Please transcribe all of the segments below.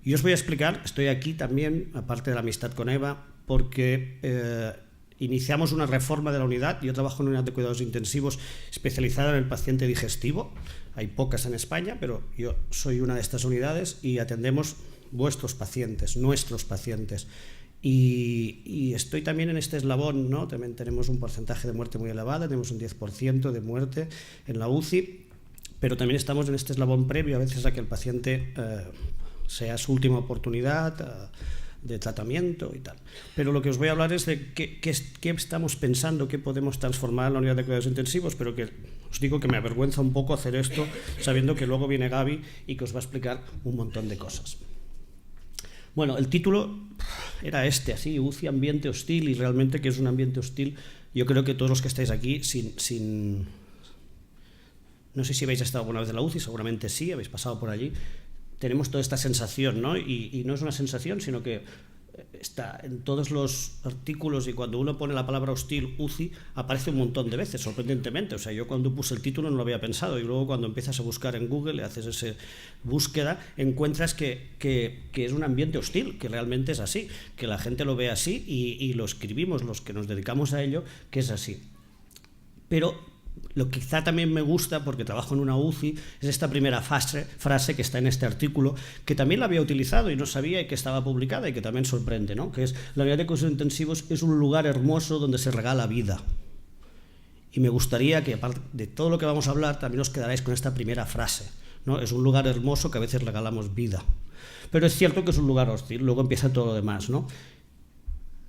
Y os voy a explicar, estoy aquí también, aparte de la amistad con Eva, porque iniciamos una reforma de la unidad. Yo trabajo en una unidad de cuidados intensivos especializada en el paciente digestivo. Hay pocas en España, pero yo soy una de estas unidades y atendemos vuestros pacientes, nuestros pacientes. Y estoy también en este eslabón, ¿no? También tenemos un porcentaje de muerte muy elevado, tenemos un 10% de muerte en la UCI, pero también estamos en este eslabón previo a veces a que el paciente sea su última oportunidad de tratamiento y tal. Pero lo que os voy a hablar es de qué estamos pensando, qué podemos transformar en la unidad de cuidados intensivos, pero que os digo que me avergüenza un poco hacer esto sabiendo que luego viene Gaby y que os va a explicar un montón de cosas. Bueno, el título era así, UCI ambiente hostil, y realmente que es un ambiente hostil. Yo creo que todos los que estáis aquí no sé si habéis estado alguna vez en la UCI, seguramente sí, habéis pasado por allí. Tenemos toda esta sensación, ¿no? Y no es una sensación, sino que está en todos los artículos, y cuando uno pone la palabra hostil, UCI, aparece un montón de veces, sorprendentemente. O sea, yo cuando puse el título no lo había pensado, y luego cuando empiezas a buscar en Google, le haces esa búsqueda, encuentras que es un ambiente hostil, que realmente es así, que la gente lo ve así y lo escribimos, los que nos dedicamos a ello, que es así. Pero lo que quizá también me gusta, porque trabajo en una UCI, es esta primera frase que está en este artículo, que también la había utilizado y no sabía, y que estaba publicada y que también sorprende, ¿no? Que es: la unidad de cuidados intensivos es un lugar hermoso donde se regala vida. Y me gustaría que, aparte de todo lo que vamos a hablar, también os quedarais con esta primera frase, ¿no? Es un lugar hermoso que a veces regalamos vida. Pero es cierto que es un lugar hostil, luego empieza todo lo demás, ¿no?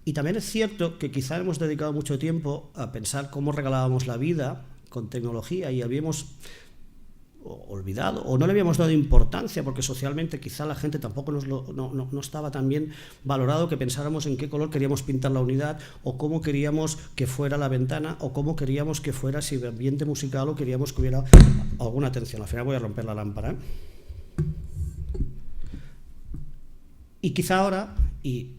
Y también es cierto que quizá hemos dedicado mucho tiempo a pensar cómo regalábamos la vida con tecnología, y habíamos olvidado o no le habíamos dado importancia, porque socialmente quizá la gente tampoco no estaba tan bien valorado, que pensáramos en qué color queríamos pintar la unidad, o cómo queríamos que fuera la ventana, o cómo queríamos que fuera, si el ambiente musical, o queríamos que hubiera alguna atención. Al final voy a romper la lámpara, ¿eh? Y quizá ahora, y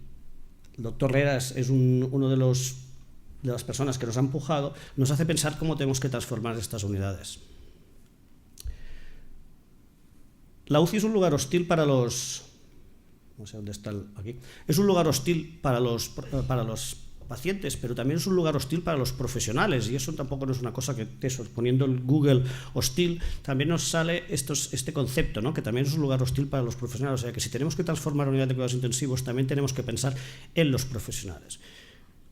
el doctor Reras es uno de las personas que nos ha empujado, nos hace pensar cómo tenemos que transformar estas unidades. La UCI es un lugar hostil para los... No sé dónde está aquí. Es un lugar hostil para los pacientes, pero también es un lugar hostil para los profesionales, y eso tampoco no es una cosa que poniendo el Google hostil también nos sale este concepto, ¿no? Que también es un lugar hostil para los profesionales. O sea, que si tenemos que transformar una unidad de cuidados intensivos, también tenemos que pensar en los profesionales.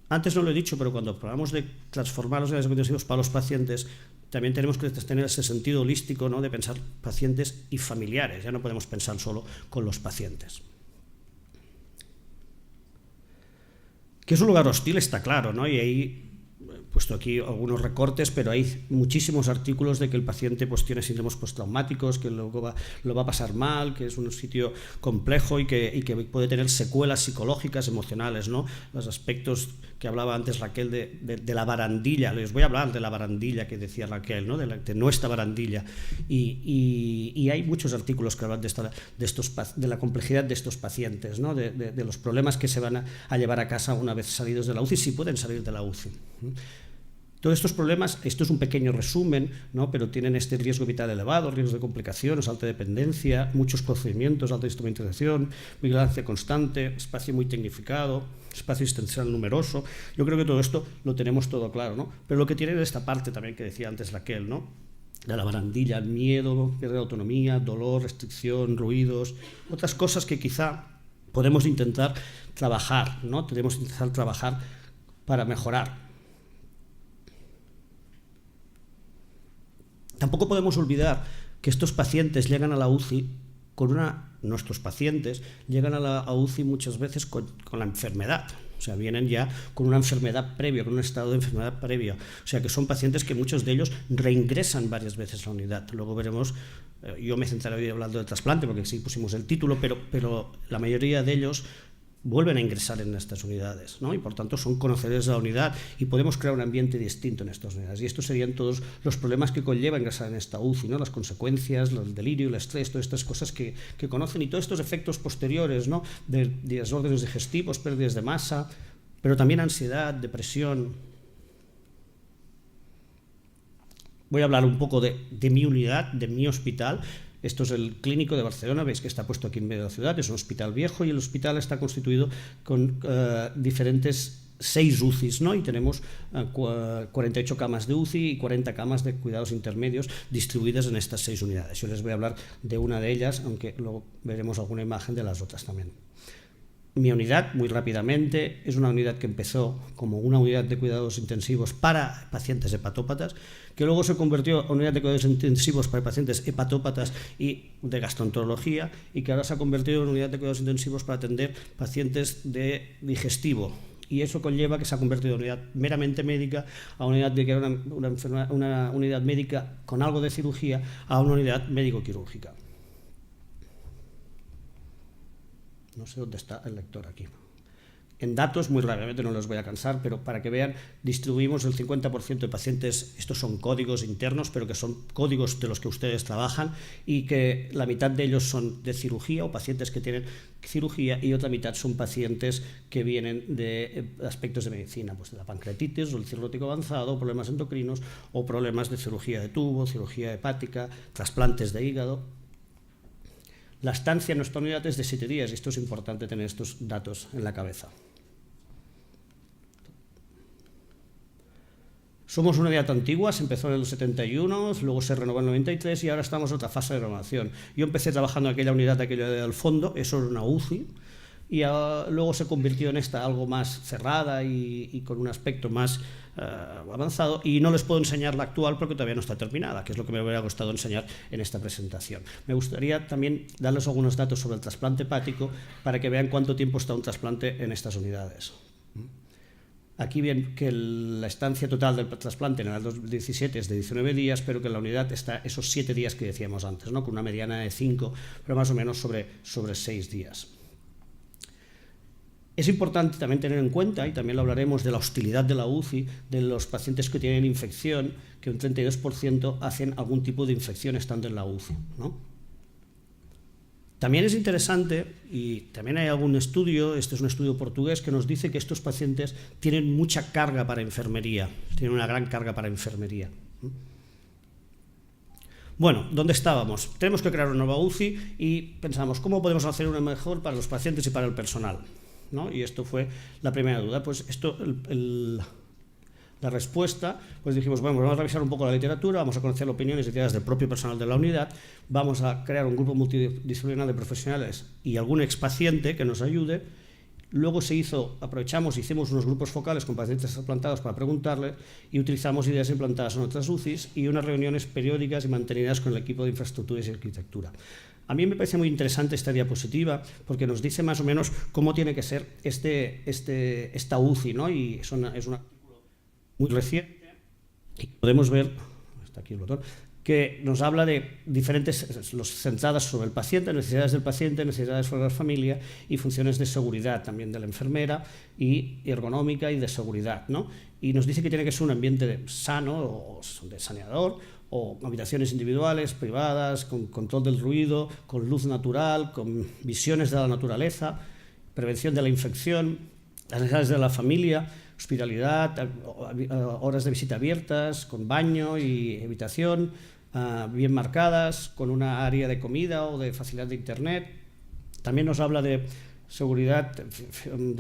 Antes no lo he dicho, pero cuando hablamos de transformar los unidades de cuidados intensivos para los pacientes, también tenemos que tener ese sentido holístico, ¿no? De pensar pacientes y familiares. Ya no podemos pensar solo con los pacientes. Que es un lugar hostil está claro, ¿no? Y ahí he puesto aquí algunos recortes, pero hay muchísimos artículos de que el paciente pues tiene síndromes postraumáticos, que luego lo va a pasar mal, que es un sitio complejo y que puede tener secuelas psicológicas, emocionales, ¿no? Los aspectos que hablaba antes Raquel de la barandilla. Les voy a hablar de la barandilla que decía Raquel, ¿no? De nuestra barandilla. Y hay muchos artículos que hablan de la complejidad de estos pacientes, ¿no? De los problemas que se van a llevar a casa una vez salidos de la UCI, si pueden salir de la UCI. Todos estos problemas, esto es un pequeño resumen, ¿no? Pero tienen este riesgo vital elevado, riesgos de complicaciones, alta dependencia, muchos procedimientos, alta instrumentación, vigilancia constante, espacio muy tecnificado, espacio existencial numeroso. Yo creo que todo esto lo tenemos todo claro, ¿no? Pero lo que tiene es esta parte también que decía antes Raquel, ¿no? De la barandilla, el miedo, pérdida de autonomía, dolor, restricción, ruidos, otras cosas que quizá podemos intentar trabajar, ¿no? Tenemos que intentar trabajar para mejorar. Tampoco podemos olvidar que estos pacientes llegan a la UCI nuestros pacientes llegan a la UCI muchas veces con la enfermedad. O sea, vienen ya con una enfermedad previa, con un estado de enfermedad previa. O sea, que son pacientes que muchos de ellos reingresan varias veces a la unidad. Luego veremos, yo me centraré hoy hablando de trasplante, porque sí pusimos el título, pero la mayoría de ellos vuelven a ingresar en estas unidades, ¿no? Y por tanto son conocedores de la unidad, y podemos crear un ambiente distinto en estas unidades. Y estos serían todos los problemas que conlleva ingresar en esta UCI, ¿no? Las consecuencias, el delirio, el estrés, todas estas cosas que conocen, y todos estos efectos posteriores, ¿no? De desórdenes digestivos, pérdidas de masa, pero también ansiedad, depresión. Voy a hablar un poco de mi unidad, de mi hospital, Esto es el Clínico de Barcelona, veis que está puesto aquí en medio de la ciudad, es un hospital viejo y el hospital está constituido con diferentes 6 UCIs, ¿no? Y tenemos 48 camas de UCI y 40 camas de cuidados intermedios distribuidas en estas 6 unidades. Yo les voy a hablar de una de ellas, aunque luego veremos alguna imagen de las otras también. Mi unidad, muy rápidamente, es una unidad que empezó como una unidad de cuidados intensivos para pacientes hepatópatas, que luego se convirtió en unidad de cuidados intensivos para pacientes hepatópatas y de gastroenterología, y que ahora se ha convertido en unidad de cuidados intensivos para atender pacientes de digestivo. Y eso conlleva que se ha convertido en unidad meramente médica a una unidad de que era una unidad médica con algo de cirugía a una unidad médico-quirúrgica. No sé dónde está el lector aquí. En datos, muy rápidamente, no los voy a cansar, pero para que vean, distribuimos el 50% de pacientes, estos son códigos internos, pero que son códigos de los que ustedes trabajan, y que la mitad de ellos son de cirugía o pacientes que tienen cirugía, y otra mitad son pacientes que vienen de aspectos de medicina, pues de la pancreatitis o el cirrótico avanzado, problemas endocrinos o problemas de cirugía de tubo, cirugía hepática, trasplantes de hígado. La estancia en nuestra unidad es de 7 días y esto es importante tener estos datos en la cabeza. Somos una unidad antigua, se empezó en el 71, luego se renovó en el 93 y ahora estamos en otra fase de renovación. Yo empecé trabajando en aquella unidad, aquella del fondo, eso era una UCI, y luego se convirtió en esta algo más cerrada y con un aspecto más avanzado, y no les puedo enseñar la actual porque todavía no está terminada, que es lo que me hubiera gustado enseñar en esta presentación. Me gustaría también darles algunos datos sobre el trasplante hepático para que vean cuánto tiempo está un trasplante en estas unidades. Aquí ven que la estancia total del trasplante en el 2017 es de 19 días, pero que en la unidad está esos 7 días que decíamos antes, ¿no? Con una mediana de 5, pero más o menos sobre 6 días. Es importante también tener en cuenta, y también lo hablaremos, de la hostilidad de la UCI, de los pacientes que tienen infección, que un 32% hacen algún tipo de infección estando en la UCI, ¿no? También es interesante, y también hay algún estudio, este es un estudio portugués, que nos dice que estos pacientes tienen mucha carga para enfermería, tienen una gran carga para enfermería. Bueno, ¿dónde estábamos? Tenemos que crear una nueva UCI y pensamos, ¿cómo podemos hacer una mejor para los pacientes y para el personal? ¿No? Y esto fue la primera duda. Pues esto, la respuesta, pues dijimos, bueno, vamos a revisar un poco la literatura, vamos a conocer opiniones y ideas del propio personal de la unidad, vamos a crear un grupo multidisciplinar de profesionales y algún expaciente que nos ayude. Luego hicimos unos grupos focales con pacientes trasplantados para preguntarles, y utilizamos ideas implantadas en otras UCIs y unas reuniones periódicas y mantenidas con el equipo de infraestructuras y arquitectura. A mí me parece muy interesante esta diapositiva porque nos dice más o menos cómo tiene que ser esta UCI, ¿no? Y es un artículo muy reciente y podemos ver, está aquí el botón, que nos habla de diferentes, centradas sobre el paciente, necesidades del paciente, necesidades de la familia y funciones de seguridad también de la enfermera y ergonómica y de seguridad, ¿no? Y nos dice que tiene que ser un ambiente sano o de saneador, o habitaciones individuales, privadas, con control del ruido, con luz natural, con visiones de la naturaleza, prevención de la infección, las necesidades de la familia, hospitalidad, horas de visita abiertas, con baño y habitación, bien marcadas, con una área de comida o de facilidad de internet. También nos habla de seguridad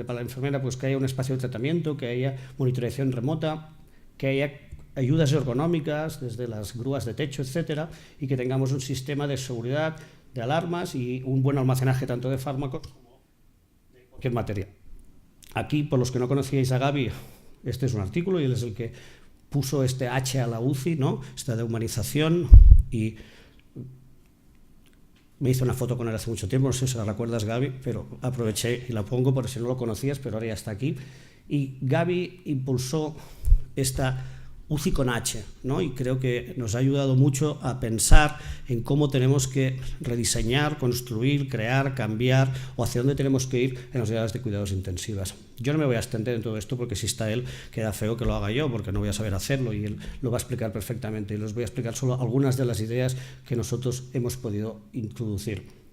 para la enfermera, pues que haya un espacio de tratamiento, que haya monitorización remota, que haya ayudas ergonómicas desde las grúas de techo, etcétera, y que tengamos un sistema de seguridad, de alarmas y un buen almacenaje tanto de fármacos como de cualquier material. Aquí, por los que no conocíais a Gaby, este es un artículo y él es el que puso este H a la UCI, ¿no? Esta de humanización, y me hice una foto con él hace mucho tiempo, no sé si la recuerdas, Gaby, pero aproveché y la pongo por si no lo conocías, pero ahora ya está aquí. Y Gaby impulsó esta UCI con H, ¿no? Y creo que nos ha ayudado mucho a pensar en cómo tenemos que rediseñar, construir, crear, cambiar, o hacia dónde tenemos que ir en las unidades de cuidados intensivas. Yo no me voy a extender en todo esto porque si está él, queda feo que lo haga yo, porque no voy a saber hacerlo y él lo va a explicar perfectamente. Y les voy a explicar solo algunas de las ideas que nosotros hemos podido introducir.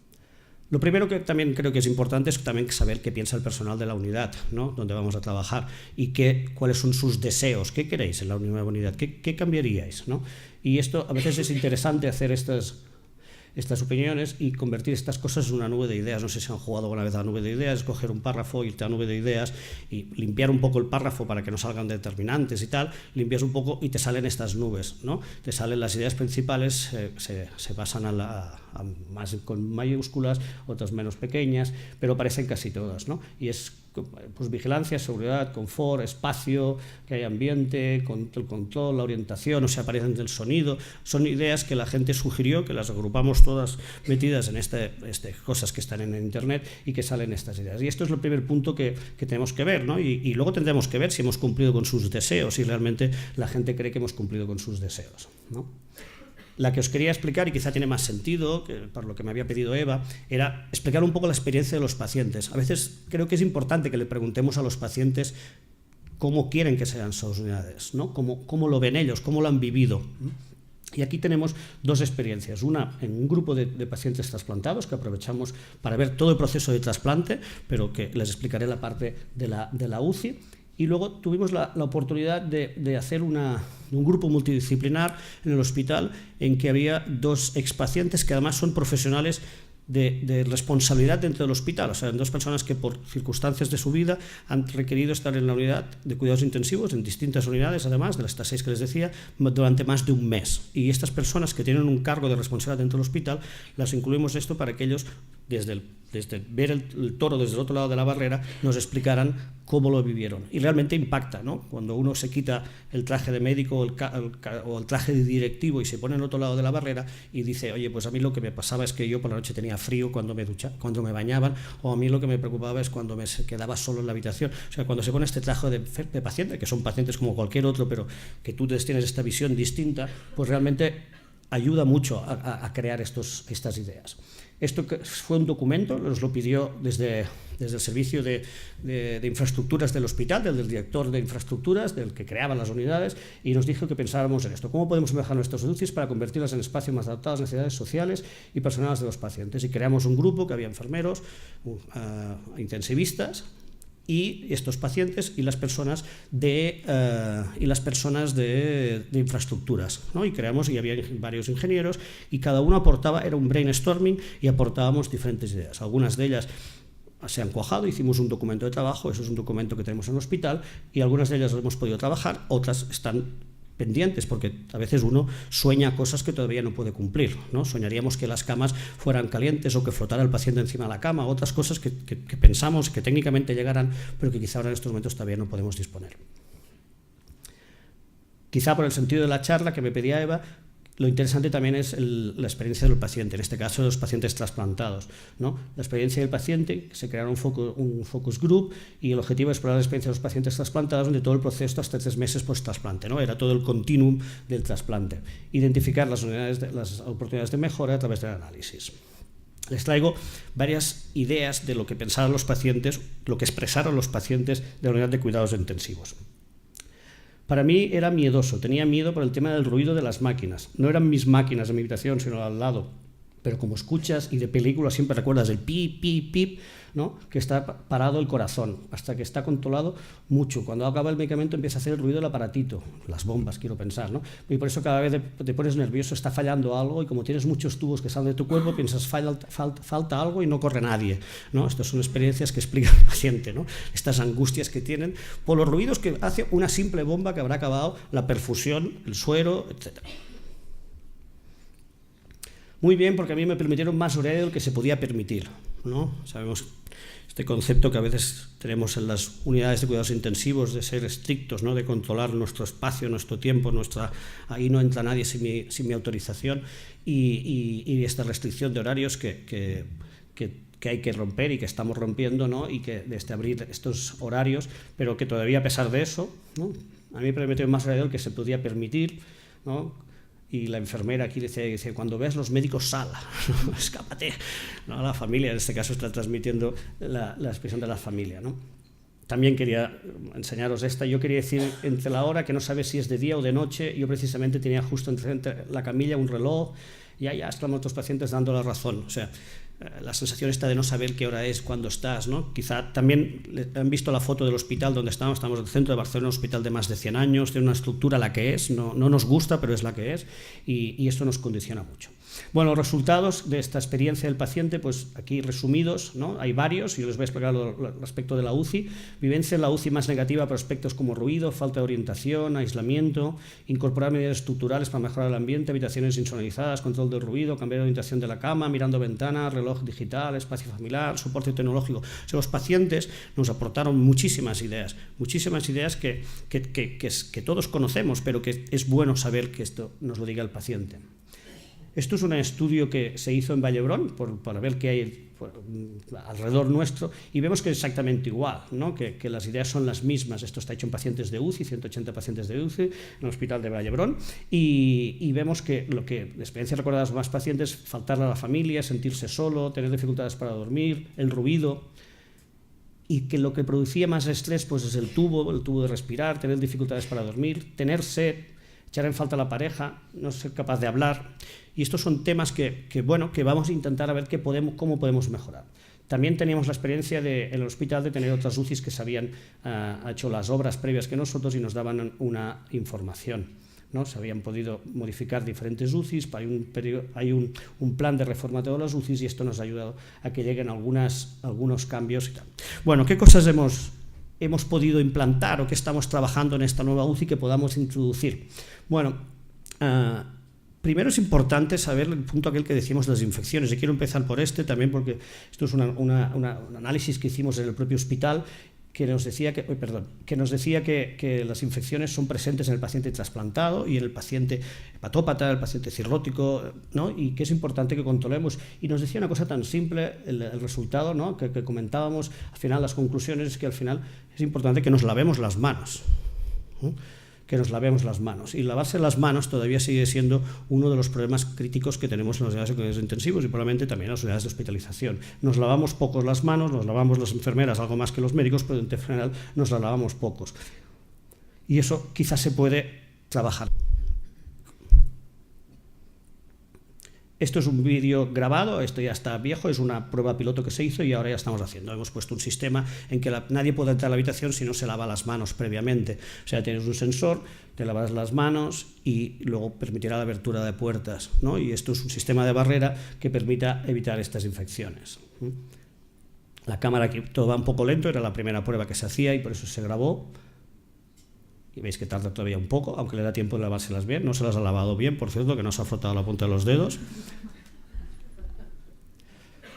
Lo primero que también creo que es importante es también saber qué piensa el personal de la unidad, ¿no? Donde vamos a trabajar, y cuáles son sus deseos, qué queréis en la nueva unidad, qué cambiaríais, ¿no? Y esto a veces es interesante hacer estas opiniones y convertir estas cosas en una nube de ideas. No sé si han jugado alguna vez a la nube de ideas, coger un párrafo, irte a la nube de ideas y limpiar un poco el párrafo para que no salgan determinantes y tal, limpias un poco y te salen estas nubes, ¿no? Te salen las ideas principales, se pasan más con mayúsculas, otras menos pequeñas, pero parecen casi todas, ¿no? Y es pues vigilancia, seguridad, confort, espacio, que hay ambiente, el control, la orientación, o sea, aparecen del sonido. Son ideas que la gente sugirió, que las agrupamos todas metidas en cosas que están en internet y que salen estas ideas. Y esto es el primer punto que tenemos que ver, ¿no? Y luego tendremos que ver si hemos cumplido con sus deseos, si realmente la gente cree que hemos cumplido con sus deseos, ¿no? La que os quería explicar, y quizá tiene más sentido, que por lo que me había pedido Eva, era explicar un poco la experiencia de los pacientes. A veces creo que es importante que le preguntemos a los pacientes cómo quieren que sean sus unidades, ¿no? Cómo lo ven ellos, cómo lo han vivido. Y aquí tenemos dos experiencias. Una en un grupo de pacientes trasplantados que aprovechamos para ver todo el proceso de trasplante, pero que les explicaré la parte de la UCI. Y luego tuvimos la oportunidad de hacer un grupo multidisciplinar en el hospital en que había dos expacientes que además son profesionales de responsabilidad dentro del hospital, o sea, dos personas que por circunstancias de su vida han requerido estar en la unidad de cuidados intensivos, en distintas unidades, además de las 6 que les decía, durante más de un mes. Y estas personas que tienen un cargo de responsabilidad dentro del hospital, las incluimos esto para que ellos, desde ver el toro desde el otro lado de la barrera, nos explicaran cómo lo vivieron. Y realmente impacta, ¿no? Cuando uno se quita el traje de médico o el traje de directivo y se pone en el otro lado de la barrera y dice, oye, pues a mí lo que me pasaba es que yo por la noche tenía frío cuando me bañaban, o a mí lo que me preocupaba es cuando me quedaba solo en la habitación. O sea, cuando se pone este traje de paciente, que son pacientes como cualquier otro, pero que tú tienes esta visión distinta, pues realmente ayuda mucho a crear estas ideas. Esto fue un documento, nos lo pidió desde el servicio de infraestructuras del hospital, del director de infraestructuras, del que creaba las unidades, y nos dijo que pensáramos en esto. ¿Cómo podemos mejorar nuestras UCIs para convertirlas en espacios más adaptados a las necesidades sociales y personales de los pacientes? Y creamos un grupo que había enfermeros, intensivistas, y estos pacientes y las personas de infraestructuras, ¿no? Y había varios ingenieros y cada uno aportaba, era un brainstorming y aportábamos diferentes ideas. Algunas de ellas se han cuajado, hicimos un documento de trabajo, eso es un documento que tenemos en el hospital, y algunas de ellas las hemos podido trabajar, otras están pendientes, porque a veces uno sueña cosas que todavía no puede cumplir, ¿no? Soñaríamos que las camas fueran calientes o que flotara el paciente encima de la cama, otras cosas que pensamos que técnicamente llegarán, pero que quizá ahora en estos momentos todavía no podemos disponer. Quizá por el sentido de la charla que me pedía Eva, lo interesante también es la experiencia del paciente, en este caso de los pacientes trasplantados, ¿no? La experiencia del paciente, se crearon un focus group y el objetivo es explorar la experiencia de los pacientes trasplantados durante todo el proceso hasta 3 meses post-trasplante, ¿no? Era todo el continuum del trasplante. Identificar las oportunidades de mejora a través del análisis. Les traigo varias ideas de lo que pensaron los pacientes, lo que expresaron los pacientes de la unidad de cuidados intensivos. Para mí era miedoso, tenía miedo por el tema del ruido de las máquinas. No eran mis máquinas en mi habitación, sino al lado. Pero como escuchas y de películas siempre recuerdas el pip, pip, pip, ¿no? Que está parado el corazón, hasta que está controlado mucho. Cuando acaba el medicamento empieza a hacer el ruido del aparatito, las bombas, quiero pensar, ¿no? Y por eso cada vez te pones nervioso, está fallando algo, y como tienes muchos tubos que salen de tu cuerpo, piensas falta algo y no corre nadie, ¿no? Estas son experiencias que explica el paciente, ¿no? Estas angustias que tienen por los ruidos que hace una simple bomba que habrá acabado la perfusión, el suero, etc. Muy bien, porque a mí me permitieron más horario del que se podía permitir, ¿no? Sabemos este concepto que a veces tenemos en las unidades de cuidados intensivos de ser estrictos, ¿no? De controlar nuestro espacio, nuestro tiempo, ahí no entra nadie sin mi autorización, y esta restricción de horarios que hay que romper y que estamos rompiendo, ¿no? Y que desde abrir estos horarios, pero que todavía a pesar de eso, ¿no? A mí me permitieron más horario del que se podía permitir, ¿no? Y la enfermera aquí dice, cuando ves los médicos, sal, ¿no? Escápate, ¿no? La familia, en este caso, está transmitiendo la expresión de la familia, ¿no? También quería enseñaros esta. Yo quería decir entre la hora que no sabes si es de día o de noche. Yo precisamente tenía justo entre la camilla un reloj, y ya están otros pacientes dando la razón. O sea, la sensación está de no saber qué hora es, cuándo estás, ¿no? Quizá también han visto la foto del hospital donde estamos en el centro de Barcelona, un hospital de más de 100 años, tiene una estructura la que es, no nos gusta, pero es la que es, y esto nos condiciona mucho. Bueno, los resultados de esta experiencia del paciente, pues aquí resumidos, ¿no? Hay varios y les voy a explicar respecto de la UCI. Vivencia en la UCI más negativa por aspectos como ruido, falta de orientación, aislamiento, incorporar medidas estructurales para mejorar el ambiente, habitaciones insonorizadas, control del ruido, cambiar la orientación de la cama, mirando ventanas, reloj digital, espacio familiar, soporte tecnológico. O sea, los pacientes nos aportaron muchísimas ideas que todos conocemos, pero que es bueno saber que esto nos lo diga el paciente. Esto es un estudio que se hizo en Vallebrón para ver qué hay alrededor nuestro y vemos que es exactamente igual, ¿no? que las ideas son las mismas. Esto está hecho en pacientes de UCI, 180 pacientes de UCI en el hospital de Vallebrón y vemos que la experiencia recordada de los más pacientes, faltarle a la familia, sentirse solo, tener dificultades para dormir, el ruido, y que lo que producía más estrés pues es el tubo de respirar, tener dificultades para dormir, tener sed, echar en falta a la pareja, no ser capaz de hablar. Y estos son temas que vamos a intentar a ver cómo podemos mejorar. También teníamos la experiencia en el hospital de tener otras UCIs que se habían hecho las obras previas que nosotros y nos daban una información, ¿no? Se habían podido modificar diferentes UCIs, hay un plan de reforma de todas las UCIs y esto nos ha ayudado a que lleguen algunos cambios y tal. Bueno, ¿qué cosas hemos podido implantar o que estamos trabajando en esta nueva UCI que podamos introducir? Bueno, primero es importante saber el punto aquel que decíamos de las infecciones. Y quiero empezar por también porque esto es un análisis que hicimos en el propio hospital que nos decía que las infecciones son presentes en el paciente trasplantado y en el paciente hepatópata, el paciente cirrótico, ¿no? Y que es importante que controlemos. Y nos decía una cosa tan simple, el resultado, ¿no? que comentábamos, al final las conclusiones es que al final es importante que nos lavemos las manos, ¿no? Que nos lavemos las manos. Y lavarse las manos todavía sigue siendo uno de los problemas críticos que tenemos en las unidades de cuidados intensivos y probablemente también en las unidades de hospitalización. Nos lavamos pocos las manos, nos lavamos las enfermeras algo más que los médicos, pero en general nos las lavamos pocos. Y eso quizás se puede trabajar. Esto es un vídeo grabado, esto ya está viejo, es una prueba piloto que se hizo y ahora ya estamos haciendo. Hemos puesto un sistema en que nadie puede entrar a la habitación si no se lava las manos previamente. O sea, tienes un sensor, te lavas las manos y luego permitirá la abertura de puertas, ¿no? Y esto es un sistema de barrera que permita evitar estas infecciones. La cámara aquí todo va un poco lento, era la primera prueba que se hacía y por eso se grabó. Y veis que tarda todavía un poco, aunque le da tiempo de lavárselas bien. No se las ha lavado bien, por cierto, que no se ha frotado la punta de los dedos.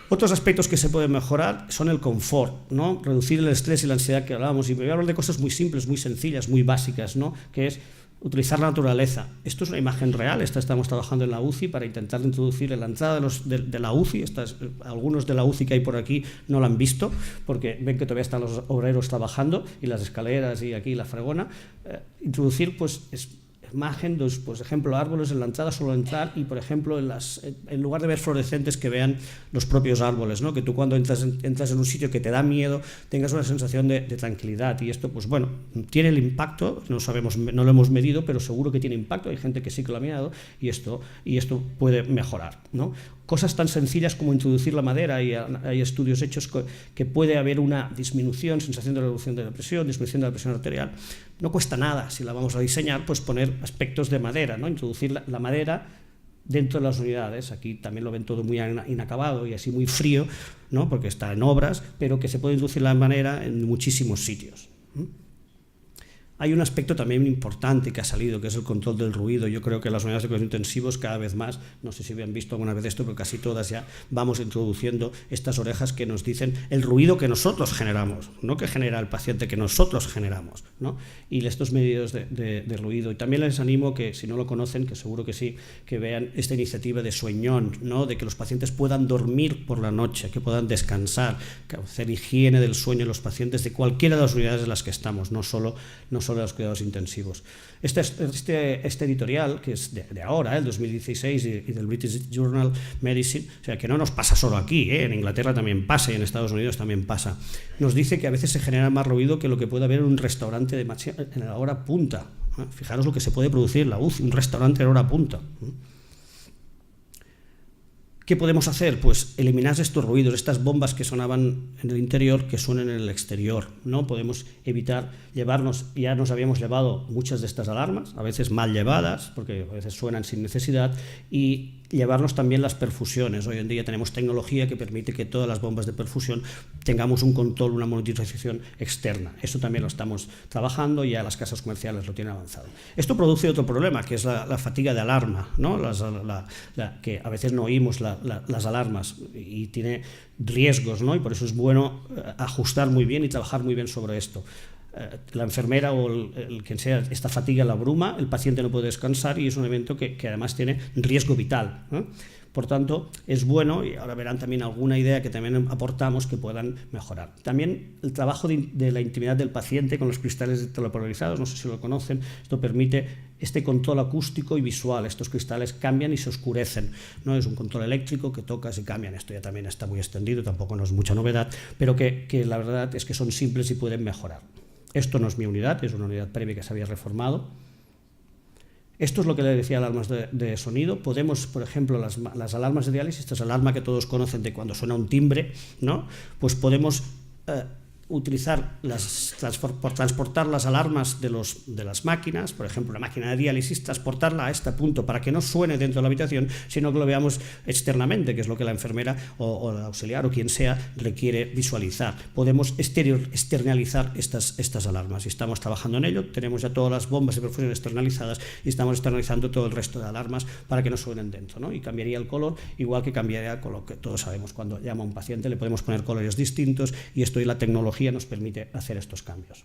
Otros aspectos que se pueden mejorar son el confort, ¿no? Reducir el estrés y la ansiedad que hablábamos. Y voy a hablar de cosas muy simples, muy sencillas, muy básicas, ¿no? Que es utilizar la naturaleza. Esto es una imagen real, estamos trabajando en la UCI para intentar introducir en la entrada de la UCI. Algunos de la UCI que hay por aquí no la han visto porque ven que todavía están los obreros trabajando y las escaleras y aquí la fregona. Introducir pues imagen, pues ejemplo árboles en la entrada, solo entrar y por ejemplo en lugar de ver fluorescentes que vean los propios árboles, ¿no? Que tú cuando entras en un sitio que te da miedo tengas una sensación de tranquilidad y esto pues bueno, tiene el impacto, no lo hemos medido, pero seguro que tiene impacto, hay gente que sí que lo ha mirado y esto puede mejorar, ¿no? Cosas tan sencillas como introducir la madera, y hay estudios hechos que puede haber una disminución, sensación de reducción de la presión, disminución de la presión arterial. No cuesta nada, si la vamos a diseñar, pues poner aspectos de madera, ¿no? Introducir la madera dentro de las unidades. Aquí también lo ven todo muy inacabado y así muy frío, ¿no? Porque está en obras, pero que se puede introducir la madera en muchísimos sitios. Hay un aspecto también importante que ha salido, que es el control del ruido. Yo creo que las unidades de cuidados intensivos cada vez más, no sé si habían visto alguna vez esto, pero casi todas ya vamos introduciendo estas orejas que nos dicen el ruido que nosotros generamos, no que genera el paciente, que nosotros generamos, ¿no? Y estos medios de ruido. Y también les animo que, si no lo conocen, que seguro que sí, que vean esta iniciativa de Sueñón, ¿no? De que los pacientes puedan dormir por la noche, que puedan descansar, que hacer higiene del sueño en los pacientes de cualquiera de las unidades en las que estamos, no solo de los cuidados intensivos. Este editorial, que es de ahora, el 2016, y del British Journal Medicine, o sea, que no nos pasa solo aquí, en Inglaterra también pasa y en Estados Unidos también pasa, nos dice que a veces se genera más ruido que lo que puede haber en un restaurante en la hora punta. Fijaros lo que se puede producir en la UCI, un restaurante en hora punta. ¿Qué podemos hacer? Pues eliminar estos ruidos, estas bombas que sonaban en el interior, que suenen en el exterior, ¿no? Podemos evitar llevarnos, ya nos habíamos llevado muchas de estas alarmas, a veces mal llevadas, porque a veces suenan sin necesidad, y llevarnos también las perfusiones. Hoy en día tenemos tecnología que permite que todas las bombas de perfusión tengamos un control, una monitorización externa. Eso también lo estamos trabajando, ya las casas comerciales lo tienen avanzado. Esto produce otro problema, que es la fatiga de alarma, ¿no? Que a veces no oímos las alarmas y tiene riesgos, ¿no? Y por eso es bueno ajustar muy bien y trabajar muy bien sobre esto. La enfermera o el quien sea, esta fatiga la abruma, el paciente no puede descansar y es un evento que además tiene riesgo vital, ¿no? Por tanto, es bueno, y ahora verán también alguna idea que también aportamos que puedan mejorar. También el trabajo de la intimidad del paciente con los cristales telepolarizados, no sé si lo conocen, esto permite este control acústico y visual. Estos cristales cambian y se oscurecen, ¿no? Es un control eléctrico que tocas y cambian. Esto ya también está muy extendido, tampoco no es mucha novedad, pero que la verdad es que son simples y pueden mejorar. Esto no es mi unidad, es una unidad previa que se había reformado. Esto es lo que le decía alarmas de sonido. Podemos, por ejemplo, las alarmas de diálisis, esta es la alarma que todos conocen de cuando suena un timbre, ¿no? Pues podemos utilizar por transportar las alarmas de las máquinas, por ejemplo, una máquina de diálisis, transportarla a este punto para que no suene dentro de la habitación, sino que lo veamos externamente, que es lo que la enfermera o el auxiliar o quien sea requiere visualizar. Podemos externalizar estas alarmas y estamos trabajando en ello. Tenemos ya todas las bombas de perfusión externalizadas y estamos externalizando todo el resto de alarmas para que no suenen dentro, ¿no? Y cambiaría el color, igual que cambiaría con lo que todos sabemos. Cuando llama a un paciente le podemos poner colores distintos y esto y la tecnología nos permite hacer estos cambios.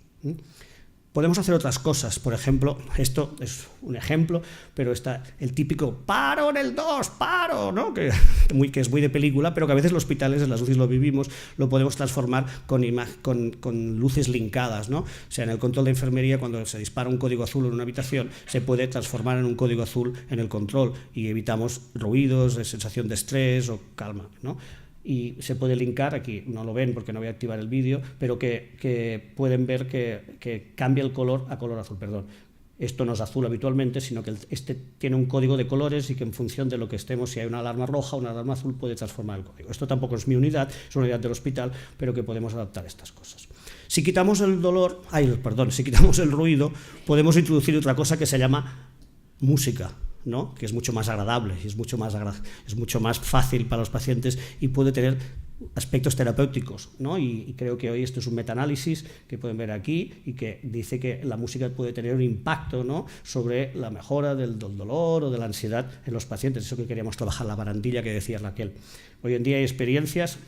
Podemos hacer otras cosas, por ejemplo, esto es un ejemplo, pero está el típico paro en el 2, paro, ¿no? que es muy de película, pero que a veces en los hospitales, en las UCIs lo vivimos, lo podemos transformar con luces linkadas, ¿no? O sea, en el control de enfermería, cuando se dispara un código azul en una habitación, se puede transformar en un código azul en el control y evitamos ruidos, sensación de estrés o calma, ¿no? Y se puede linkar, aquí no lo ven porque no voy a activar el vídeo, pero que pueden ver que cambia el color a color azul, perdón. Esto no es azul habitualmente, sino que este tiene un código de colores y que en función de lo que estemos, si hay una alarma roja o una alarma azul, puede transformar el código. Esto tampoco es mi unidad, es una unidad del hospital, pero que podemos adaptar estas cosas. Si quitamos el si quitamos el ruido, podemos introducir otra cosa que se llama música, ¿no? Que es mucho más agradable y es mucho más fácil para los pacientes y puede tener aspectos terapéuticos, ¿no? Y creo que hoy esto es un metaanálisis que pueden ver aquí y que dice que la música puede tener un impacto, ¿no? Sobre la mejora del dolor o de la ansiedad en los pacientes. Eso que queríamos trabajar, la barandilla que decía Raquel. Hoy en día hay experiencias,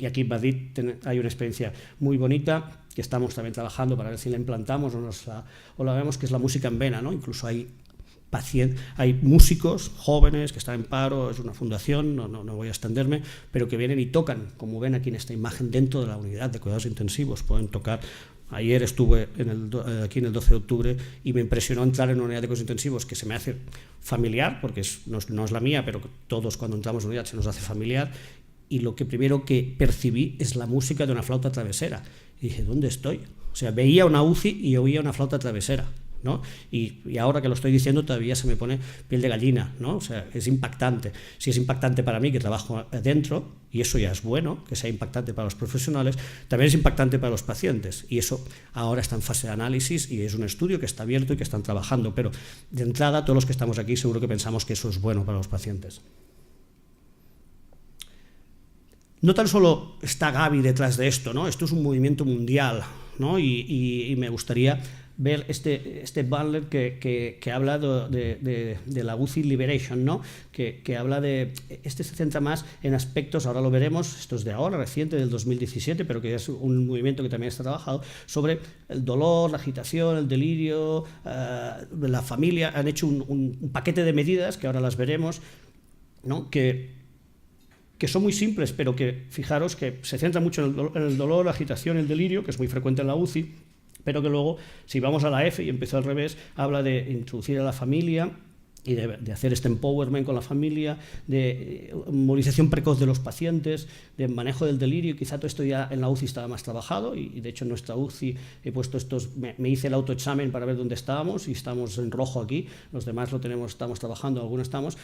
y aquí en Madrid hay una experiencia muy bonita que estamos también trabajando para ver si la implantamos o la vemos, que es la música en vena, ¿no? Incluso hay músicos jóvenes que están en paro, es una fundación, no voy a extenderme, pero que vienen y tocan, como ven aquí en esta imagen, dentro de la unidad de cuidados intensivos. Pueden tocar. Ayer estuve aquí en el 12 de octubre y me impresionó entrar en una unidad de cuidados intensivos que se me hace familiar, porque no es la mía, pero todos cuando entramos en una unidad se nos hace familiar, y lo que primero que percibí es la música de una flauta travesera. Y dije, ¿dónde estoy? O sea, veía una UCI y oía una flauta travesera, ¿no? Y ahora que lo estoy diciendo todavía se me pone piel de gallina, ¿no? O sea, es impactante. Si es impactante para mí, que trabajo adentro, y eso ya es bueno, que sea impactante para los profesionales, también es impactante para los pacientes, y eso ahora está en fase de análisis y es un estudio que está abierto y que están trabajando, pero de entrada todos los que estamos aquí seguro que pensamos que eso es bueno para los pacientes. No tan solo está Gaby detrás de esto, ¿no? Esto es un movimiento mundial, ¿no? Y me gustaría ver este banner que habla de la UCI Liberation, ¿no? Que habla de... Este se centra más en aspectos, ahora lo veremos, esto es de ahora, reciente, del 2017, pero que es un movimiento que también está trabajado, sobre el dolor, la agitación, el delirio, la familia. Han hecho un paquete de medidas, que ahora las veremos, ¿no? Que son muy simples, pero que, fijaros, que se centra mucho en el dolor, la agitación, el delirio, que es muy frecuente en la UCI, pero que luego, si vamos a la F, y empezó al revés, habla de introducir a la familia y de hacer este empowerment con la familia, de movilización precoz de los pacientes, de manejo del delirio. Quizá todo esto ya en la UCI estaba más trabajado y de hecho en nuestra UCI he puesto me hice el autoexamen para ver dónde estábamos y estamos en rojo aquí, los demás estamos trabajando, algunos estamos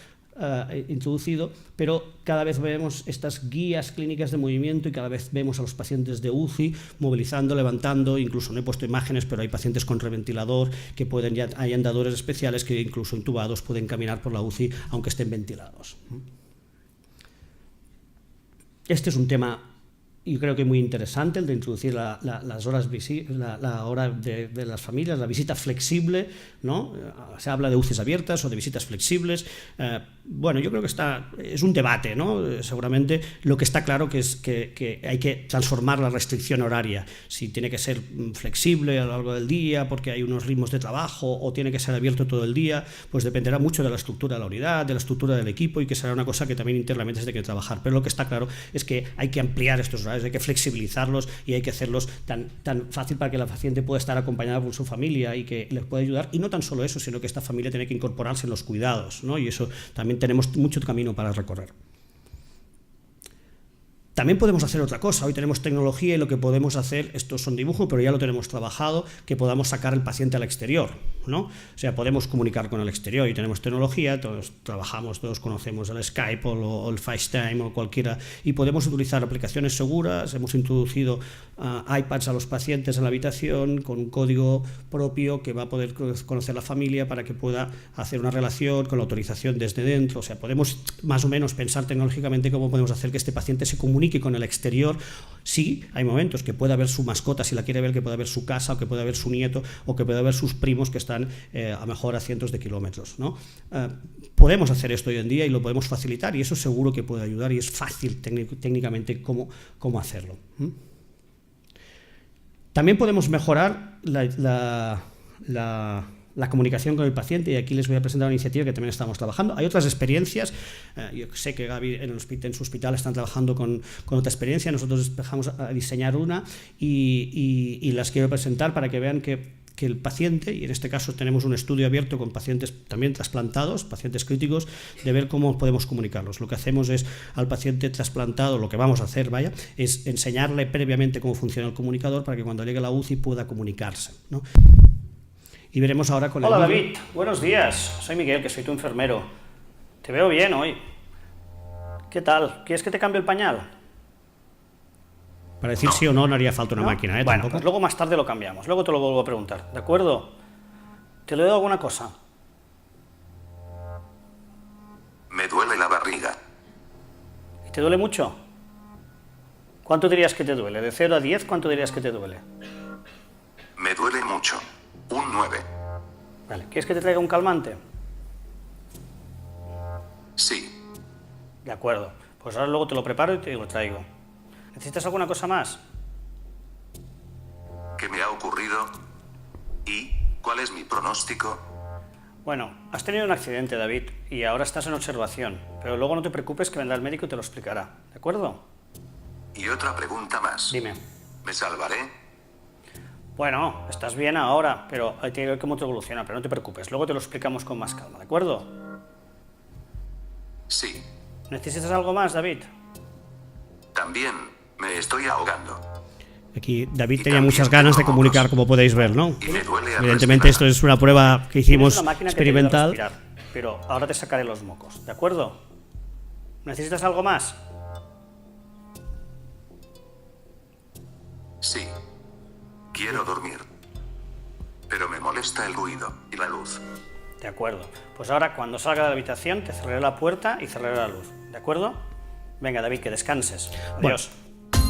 introducido, pero cada vez vemos estas guías clínicas de movimiento y cada vez vemos a los pacientes de UCI movilizando, levantando, incluso no he puesto imágenes, pero hay pacientes con reventilador que hay andadores especiales que incluso intubados pueden caminar por la UCI aunque estén ventilados. Este es un tema, yo creo que muy interesante, el de introducir las horas la hora de las familias, la visita flexible, ¿no? Se habla de UCIs abiertas o de visitas flexibles. Bueno, yo creo que es un debate, ¿no? Seguramente lo que está claro es que hay que transformar la restricción horaria. Si tiene que ser flexible a lo largo del día porque hay unos ritmos de trabajo o tiene que ser abierto todo el día, pues dependerá mucho de la estructura de la unidad, de la estructura del equipo y que será una cosa que también internamente se tiene que trabajar. Pero lo que está claro es que hay que ampliar estos horarios, hay que flexibilizarlos y hay que hacerlos tan fácil para que la paciente pueda estar acompañada por su familia y que les pueda ayudar. Y no tan solo eso, sino que esta familia tiene que incorporarse en los cuidados, ¿no? Y eso también tenemos mucho camino para recorrer. También podemos hacer otra cosa. Hoy tenemos tecnología y lo que podemos hacer, estos son dibujos, pero ya lo tenemos trabajado, que podamos sacar al paciente al exterior, ¿no? O sea, podemos comunicar con el exterior y tenemos tecnología, todos trabajamos, todos conocemos el Skype o el FaceTime o cualquiera, y podemos utilizar aplicaciones seguras. Hemos introducido iPads a los pacientes en la habitación con un código propio que va a poder conocer la familia para que pueda hacer una relación con la autorización desde dentro. O sea, podemos más o menos pensar tecnológicamente cómo podemos hacer que este paciente se comunique con el exterior. Sí, hay momentos que pueda ver su mascota si la quiere ver, que pueda ver su casa, o que pueda ver su nieto, o que pueda ver sus primos que están a lo mejor a cientos de kilómetros, ¿no? Podemos hacer esto hoy en día y lo podemos facilitar, y eso seguro que puede ayudar y es fácil técnicamente cómo hacerlo. También podemos mejorar la comunicación con el paciente, y aquí les voy a presentar una iniciativa que también estamos trabajando. Hay otras experiencias, yo sé que Gaby en su hospital están trabajando con otra experiencia, nosotros empezamos a diseñar una y las quiero presentar para que vean que el paciente, y en este caso tenemos un estudio abierto con pacientes también trasplantados, pacientes críticos, de ver cómo podemos comunicarlos. Lo que hacemos es al paciente trasplantado, lo que vamos a hacer, es enseñarle previamente cómo funciona el comunicador para que cuando llegue a la UCI pueda comunicarse, ¿no? Y veremos ahora con el... Hola David, buenos días. Soy Miguel, que soy tu enfermero. Te veo bien hoy. ¿Qué tal? ¿Quieres que te cambie el pañal? Para decir sí o no, no haría falta una máquina, ¿eh? Bueno, Tampoco. pues luego más tarde lo cambiamos. Luego te lo vuelvo a preguntar, ¿de acuerdo? ¿Te le doy alguna cosa? Me duele la barriga. ¿Y te duele mucho? ¿Cuánto dirías que te duele? De 0 a 10, ¿cuánto dirías que te duele? Me duele mucho. Un 9. Vale, ¿quieres que te traiga un calmante? Sí. De acuerdo. Pues ahora luego te lo preparo y te lo traigo. ¿Necesitas alguna cosa más? ¿Qué me ha ocurrido? ¿Y cuál es mi pronóstico? Bueno, has tenido un accidente, David, y ahora estás en observación. Pero luego no te preocupes, que vendrá el médico y te lo explicará. ¿De acuerdo? Y otra pregunta más. Dime. ¿Me salvaré? Bueno, estás bien ahora, pero hay que ver cómo te evoluciona, pero no te preocupes. Luego te lo explicamos con más calma, ¿de acuerdo? Sí. ¿Necesitas algo más, David? También me estoy ahogando. Aquí David tenía muchas ganas de comunicar, como podéis ver, ¿no? Y me duele al Evidentemente esto respirar. es una prueba que hicimos Tienes una máquina que te ayuda a experimental. respirar, pero ahora te sacaré los mocos, ¿de acuerdo? ¿Necesitas algo más? Sí. Quiero dormir. Pero me molesta el ruido y la luz. De acuerdo. Pues ahora, cuando salga de la habitación, te cerraré la puerta y cerraré la luz, ¿de acuerdo? Venga, David, que descanses. Adiós.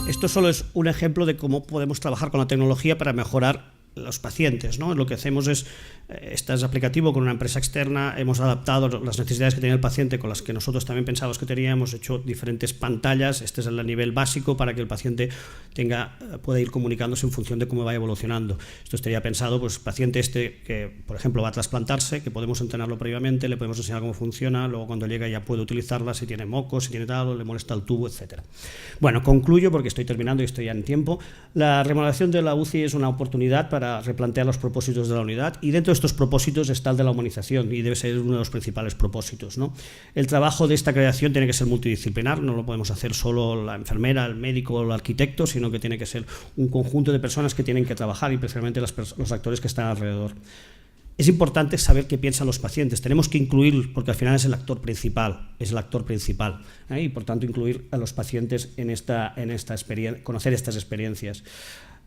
Esto solo es un ejemplo de cómo podemos trabajar con la tecnología para mejorar los pacientes, ¿no? Lo que hacemos es, este es aplicativo con una empresa externa, hemos adaptado las necesidades que tenía el paciente con las que nosotros también pensábamos que teníamos, hecho diferentes pantallas, este es el nivel básico para que el paciente pueda ir comunicándose en función de cómo va evolucionando. Esto estaría pensado, pues paciente que por ejemplo va a trasplantarse, que podemos entrenarlo previamente, le podemos enseñar cómo funciona, luego cuando llega ya puede utilizarla, si tiene mocos, si tiene tal, o le molesta el tubo, etcétera. Bueno, concluyo porque estoy terminando y estoy ya en tiempo. La remodelación de la UCI es una oportunidad para para replantear los propósitos de la unidad, y dentro de estos propósitos está el de la humanización, y debe ser uno de los principales propósitos, ¿no? El trabajo de esta creación tiene que ser multidisciplinar, no lo podemos hacer solo la enfermera, el médico o el arquitecto, sino que tiene que ser un conjunto de personas que tienen que trabajar, y especialmente los actores que están alrededor. Es importante saber qué piensan los pacientes. Tenemos que incluir, porque al final es el actor principal, y por tanto incluir a los pacientes en esta experiencia, conocer estas experiencias.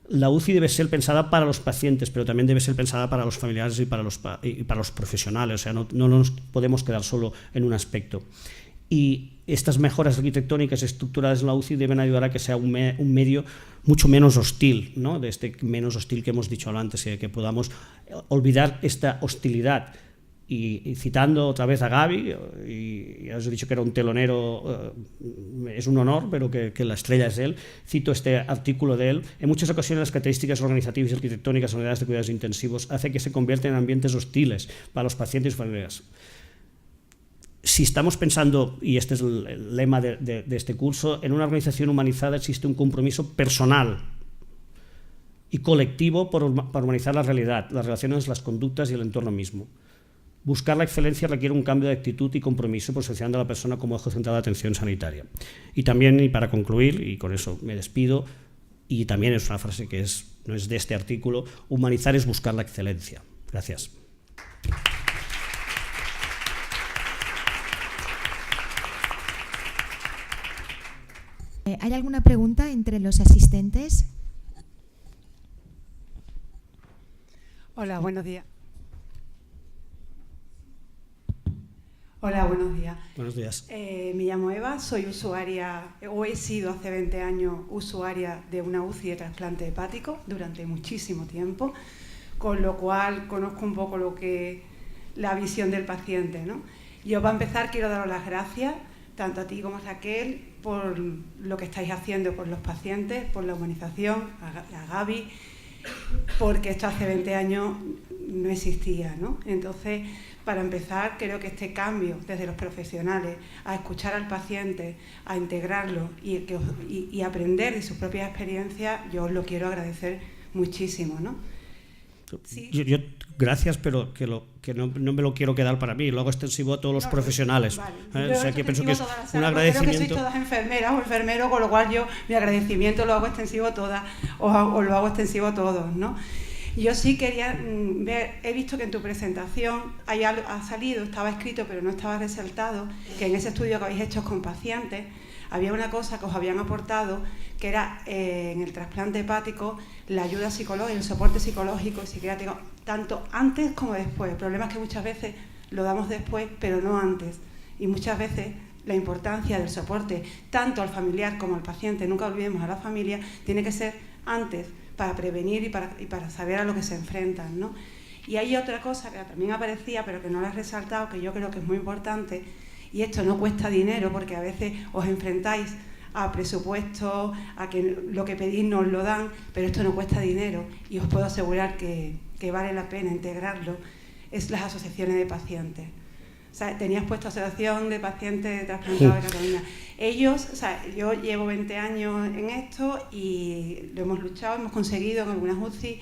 La UCI debe ser pensada para los pacientes, pero también debe ser pensada para los familiares y para los profesionales. O sea, no nos podemos quedar solo en un aspecto. Y estas mejoras arquitectónicas y estructurales en la UCI deben ayudar a que sea un medio mucho menos hostil, ¿no? De este menos hostil que hemos dicho antes, y que podamos olvidar esta hostilidad. Y citando otra vez a Gavi, y ya os he dicho que era un telonero, es un honor, pero que la estrella es él, cito este artículo de él: en muchas ocasiones las características organizativas y arquitectónicas de unidades de cuidados intensivos hacen que se conviertan en ambientes hostiles para los pacientes y familiares. Si estamos pensando, y este es el lema de este curso, en una organización humanizada existe un compromiso personal y colectivo por humanizar la realidad, las relaciones, las conductas y el entorno mismo. Buscar la excelencia requiere un cambio de actitud y compromiso, posicionando a la persona como eje central de atención sanitaria. Y también, y para concluir, y con eso me despido, y también es una frase que no es de este artículo: humanizar es buscar la excelencia. Gracias. ¿Hay alguna pregunta entre los asistentes? Hola, buenos días. Hola, buenos días. Buenos días. Me llamo Eva, soy usuaria, o he sido hace 20 años usuaria de una UCI de trasplante hepático durante muchísimo tiempo, con lo cual conozco un poco la visión del paciente, ¿no? Yo, para empezar, quiero daros las gracias, tanto a ti como a Raquel, por lo que estáis haciendo por los pacientes, por la humanización, a Gavi, porque esto hace 20 años no existía, ¿no? Entonces, para empezar, creo que este cambio desde los profesionales a escuchar al paciente, a integrarlo y aprender de sus propias experiencias, yo os lo quiero agradecer muchísimo, ¿no? Sí. Yo gracias, pero que no me lo quiero quedar para mí, lo hago extensivo a todos los profesionales. Vale. O sea, que pienso que es un agradecimiento. Creo que sois todas enfermeras o enfermeros, con lo cual yo mi agradecimiento lo hago extensivo a todas, o lo hago extensivo a todos, ¿no? Yo sí quería ver, he visto que en tu presentación ha salido, estaba escrito pero no estaba resaltado, que en ese estudio que habéis hecho con pacientes había una cosa que os habían aportado, que era en el trasplante hepático la ayuda psicológica, el soporte psicológico y psiquiátrico, tanto antes como después. El problema es que muchas veces lo damos después, pero no antes. Y muchas veces la importancia del soporte, tanto al familiar como al paciente, nunca olvidemos a la familia, tiene que ser antes, para prevenir y para saber a lo que se enfrentan, ¿no? Y hay otra cosa que también aparecía, pero que no la he resaltado, que yo creo que es muy importante, y esto no cuesta dinero, porque a veces os enfrentáis a presupuestos, a que lo que pedís no os lo dan, pero esto no cuesta dinero, y os puedo asegurar que vale la pena integrarlo, es las asociaciones de pacientes. O sea, tenías puesto Asociación de Pacientes Trasplantados de Cataluña. Ellos, o sea, yo llevo 20 años en esto y lo hemos luchado, hemos conseguido en algunas UCI.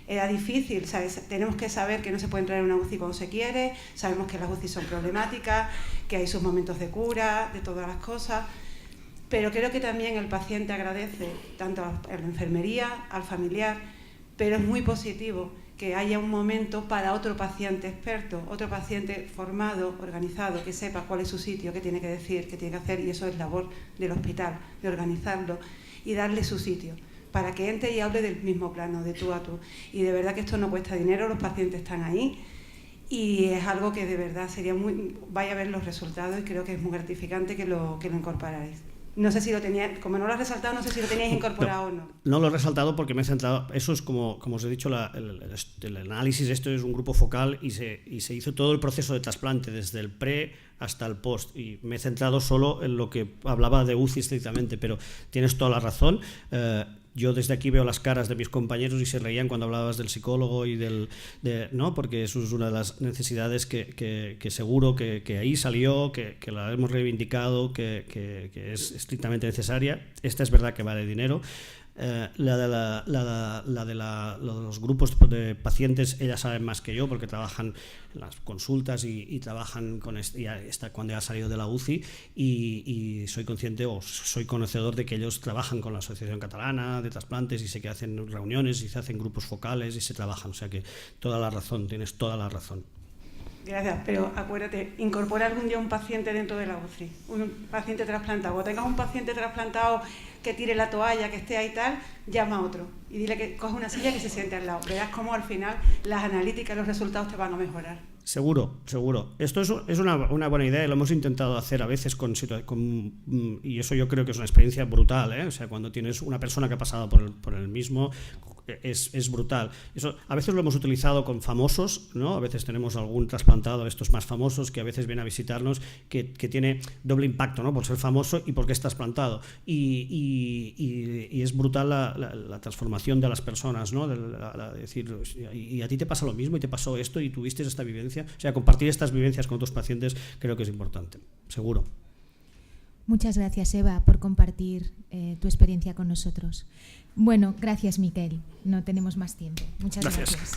Era difícil, ¿sabes? Tenemos que saber que no se puede entrar en una UCI cuando se quiere, sabemos que las UCI son problemáticas, que hay sus momentos de cura, de todas las cosas, pero creo que también el paciente agradece tanto a la enfermería, al familiar, pero es muy positivo que haya un momento para otro paciente experto, otro paciente formado, organizado, que sepa cuál es su sitio, qué tiene que decir, qué tiene que hacer, y eso es labor del hospital, de organizarlo y darle su sitio, para que entre y hable del mismo plano, de tú a tú. Y de verdad que esto no cuesta dinero, los pacientes están ahí, y es algo que de verdad vaya a ver los resultados, y creo que es muy gratificante que lo incorporaréis. No sé si lo tenía, como no lo has resaltado, no sé si lo teníais incorporado o no. No lo he resaltado porque me he centrado, eso es como os he dicho, el análisis, esto es un grupo focal y se hizo todo el proceso de trasplante, desde el pre hasta el post, y me he centrado solo en lo que hablaba de UCI estrictamente, pero tienes toda la razón. Yo desde aquí veo las caras de mis compañeros y se reían cuando hablabas del psicólogo y ¿no? Porque eso es una de las necesidades que seguro que ahí salió, que la hemos reivindicado, que es estrictamente necesaria. Esta es verdad que vale dinero. de los grupos de pacientes, ellas saben más que yo porque trabajan en las consultas y trabajan con cuando ya ha salido de la UCI, y soy consciente o soy conocedor de que ellos trabajan con la Asociación Catalana de Trasplantes y sé que hacen reuniones y se hacen grupos focales y se trabajan, o sea que toda la razón, tienes toda la razón. Gracias, pero acuérdate, incorpora algún día un paciente dentro de la UCI, un paciente trasplantado. Cuando tengas un paciente trasplantado que tire la toalla, que esté ahí y tal, llama a otro y dile que coge una silla y que se siente al lado. Verás cómo al final las analíticas, los resultados te van a mejorar. Seguro, seguro. Esto es una buena idea y lo hemos intentado hacer a veces y eso yo creo que es una experiencia brutal, ¿eh? O sea, cuando tienes una persona que ha pasado por el mismo, es brutal. Eso a veces lo hemos utilizado con famosos, ¿no? A veces tenemos algún trasplantado de estos más famosos que a veces viene a visitarnos que tiene doble impacto, ¿no? Por ser famoso y porque es trasplantado. Y es brutal la transformación de las personas, ¿no? Decir, y a ti te pasa lo mismo y te pasó esto y tuviste esta vivencia. O sea, compartir estas vivencias con otros pacientes creo que es importante, seguro. Muchas gracias, Eva, por compartir tu experiencia con nosotros. Bueno, gracias, Miquel. No tenemos más tiempo. Muchas gracias.